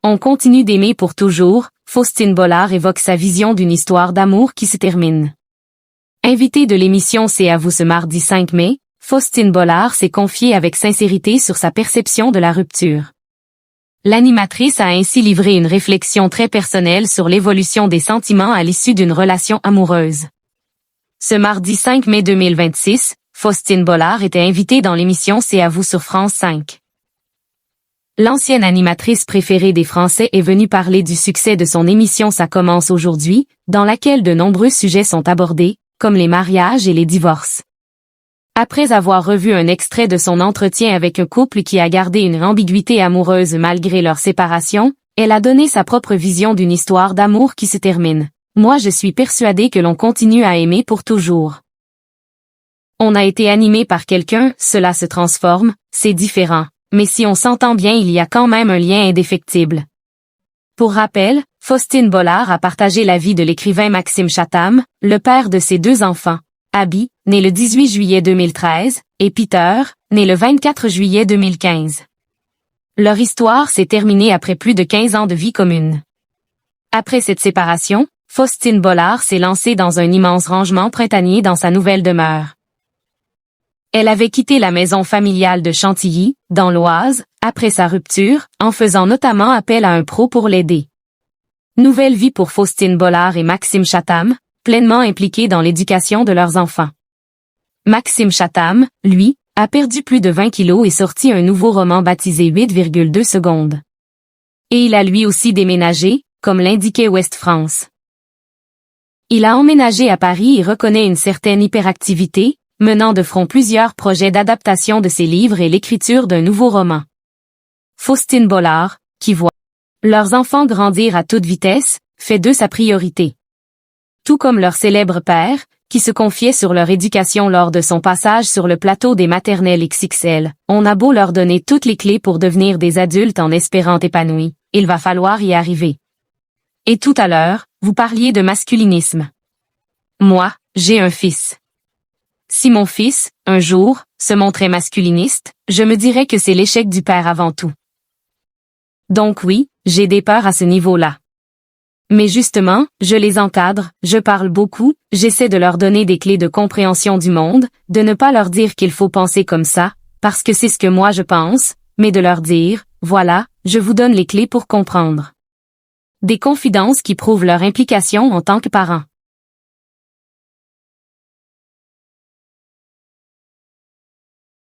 On continue d'aimer pour toujours, Faustine Bollard évoque sa vision d'une histoire d'amour qui se termine. Invitée de l'émission C'est à vous ce mardi 5 mai, Faustine Bollard s'est confiée avec sincérité sur sa perception de la rupture. L'animatrice a ainsi livré une réflexion très personnelle sur l'évolution des sentiments à l'issue d'une relation amoureuse. Ce mardi 5 mai 2026, Faustine Bollard était invitée dans l'émission C'est à vous sur France 5. L'ancienne animatrice préférée des Français est venue parler du succès de son émission Ça commence aujourd'hui, dans laquelle de nombreux sujets sont abordés, comme les mariages et les divorces. Après avoir revu un extrait de son entretien avec un couple qui a gardé une ambiguïté amoureuse malgré leur séparation, elle a donné sa propre vision d'une histoire d'amour qui se termine. Moi je suis persuadée que l'on continue à aimer pour toujours. On a été animé par quelqu'un, cela se transforme, c'est différent. Mais si on s'entend bien il y a quand même un lien indéfectible. Pour rappel, Faustine Bollard a partagé la vie de l'écrivain Maxime Chatham, le père de ses deux enfants, Abby, né le 18 juillet 2013, et Peter, né le 24 juillet 2015. Leur histoire s'est terminée après plus de 15 ans de vie commune. Après cette séparation, Faustine Bollard s'est lancée dans un immense rangement printanier dans sa nouvelle demeure. Elle avait quitté la maison familiale de Chantilly, dans l'Oise, après sa rupture, en faisant notamment appel à un pro pour l'aider. Nouvelle vie pour Faustine Bollard et Maxime Chatham, pleinement impliqués dans l'éducation de leurs enfants. Maxime Chatham, lui, a perdu plus de 20 kilos et sorti un nouveau roman baptisé 8,2 secondes. Et il a lui aussi déménagé, comme l'indiquait Ouest France. Il a emménagé à Paris et reconnaît une certaine hyperactivité, menant de front plusieurs projets d'adaptation de ses livres et l'écriture d'un nouveau roman. Faustine Bollard, qui voit leurs enfants grandir à toute vitesse, fait d'eux sa priorité. Tout comme leur célèbre père, qui se confiait sur leur éducation lors de son passage sur le plateau des maternelles XXL, on a beau leur donner toutes les clés pour devenir des adultes en espérant épanouis, il va falloir y arriver. Et tout à l'heure, vous parliez de masculinisme. Moi, j'ai un fils. Si mon fils, un jour, se montrait masculiniste, je me dirais que c'est l'échec du père avant tout. Donc oui, j'ai des peurs à ce niveau-là. Mais justement, je les encadre, je parle beaucoup, j'essaie de leur donner des clés de compréhension du monde, de ne pas leur dire qu'il faut penser comme ça, parce que c'est ce que moi je pense, mais de leur dire, voilà, je vous donne les clés pour comprendre. Des confidences qui prouvent leur implication en tant que parents.